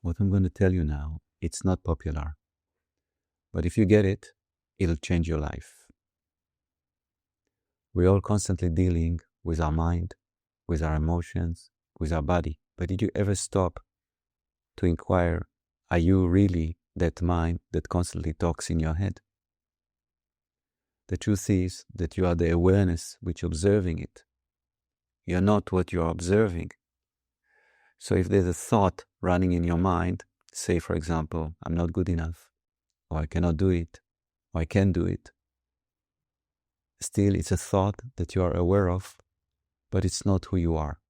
What I'm going to tell you now, it's not popular. But if you get it, it'll change your life. We're all constantly dealing with our mind, with our emotions, with our body. But did you ever stop to inquire, are you really that mind that constantly talks in your head? The truth is that you are the awareness which observing it. You're not what you are observing. So if there's a thought running in your mind, say for example, I'm not good enough, or I cannot do it, or I can do it, still it's a thought that you are aware of, but it's not who you are.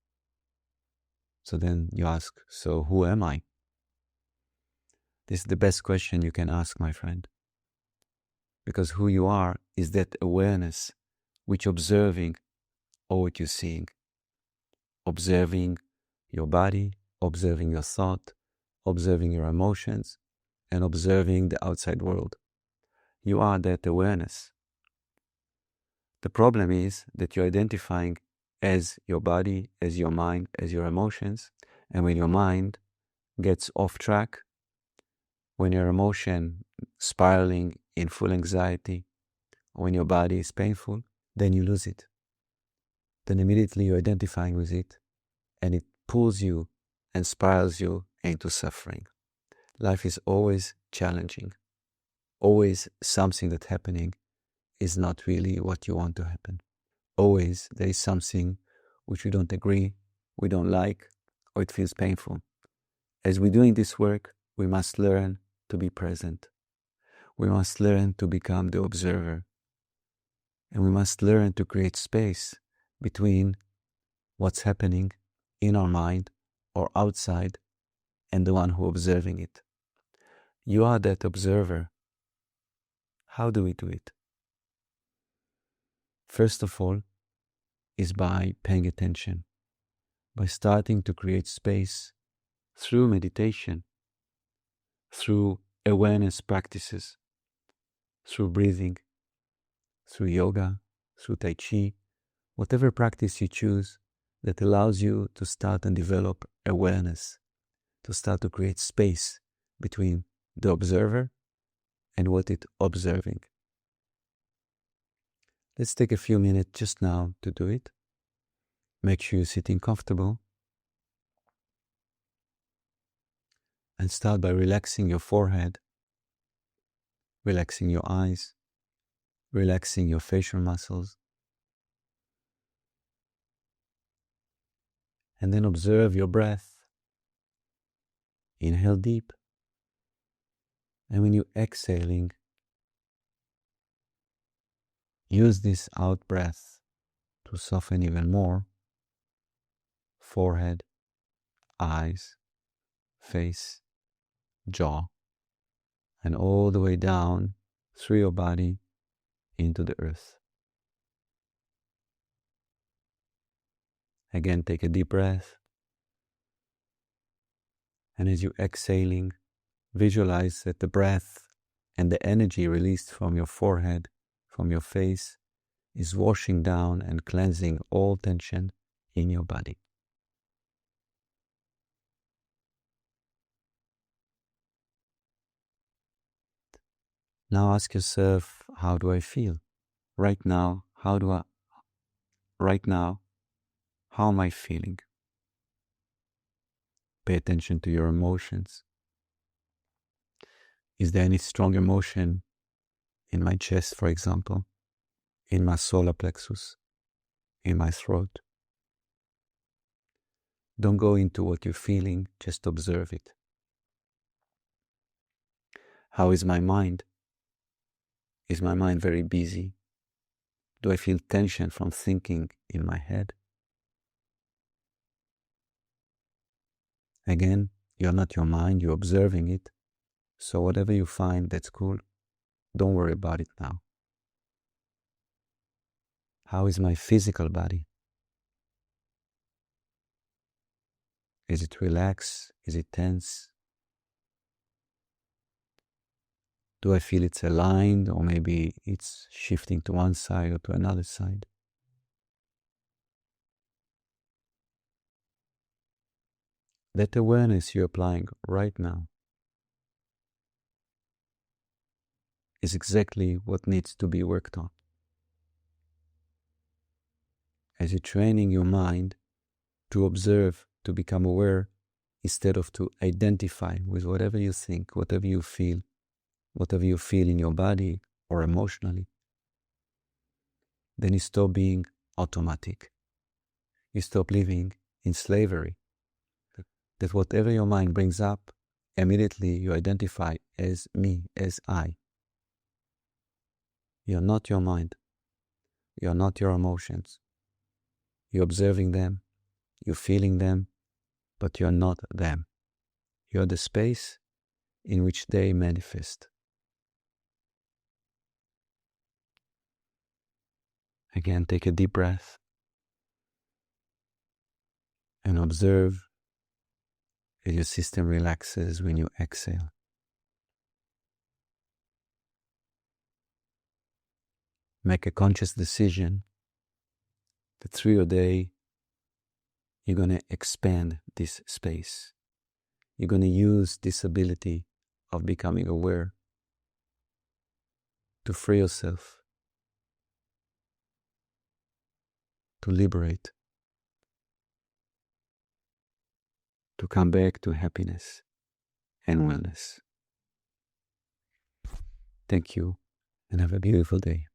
So then you ask, so who am I? This is the best question you can ask, my friend. Because who you are is that awareness which observing all what you're seeing. Observing your body, observing your thought, observing your emotions, and observing the outside world. You are that awareness. The problem is that you're identifying as your body, as your mind, as your emotions, and when your mind gets off track, when your emotion spiraling in full anxiety, when your body is painful, then you lose it. Then immediately you're identifying with it, and it pulls you and spirals you into suffering. Life is always challenging. Always something that's happening is not really what you want to happen. Always there is something which we don't agree, we don't like, or it feels painful. As we're doing this work, we must learn to be present. We must learn to become the observer. And we must learn to create space between what's happening in our mind or outside and the one who observing it. You are that observer. How do we do it? First of all, is by paying attention, by starting to create space through meditation, through awareness practices, through breathing, through yoga, through Tai Chi, whatever practice you choose that allows you to start and develop awareness, to start to create space between the observer and what it's observing. Let's take a few minutes just now to do it. Make sure you're sitting comfortable. And start by relaxing your forehead, relaxing your eyes, relaxing your facial muscles. And then observe your breath. Inhale deep. And when you're exhaling, use this out breath to soften even more. Forehead, eyes, face, jaw, and all the way down through your body into the earth. Again, take a deep breath. And as you're exhaling, visualize that the breath and the energy released from your forehead, from your face, is washing down and cleansing all tension in your body. Now ask yourself, how do I feel? Right now, how am I feeling? Pay attention to your emotions. Is there any strong emotion in my chest, for example, in my solar plexus, in my throat? Don't go into what you're feeling, just observe it. How is my mind? Is my mind very busy? Do I feel tension from thinking in my head? Again, you're not your mind, you're observing it. So whatever you find, that's cool. Don't worry about it now. How is my physical body? Is it relaxed? Is it tense? Do I feel it's aligned, or maybe it's shifting to one side or to another side? That awareness you're applying right now is exactly what needs to be worked on. As you're training your mind to observe, to become aware, instead of to identify with whatever you think, whatever you feel in your body or emotionally, then you stop being automatic. You stop living in slavery. That whatever your mind brings up, immediately you identify as me, as I. You're not your mind. You're not your emotions. You're observing them, you're feeling them, but you're not them. You're the space in which they manifest. Again, take a deep breath and observe as your system relaxes when you exhale. Make a conscious decision that through your day, you're going to expand this space. You're going to use this ability of becoming aware to free yourself, to liberate, to come back to happiness and wellness. Thank you, and have a beautiful day.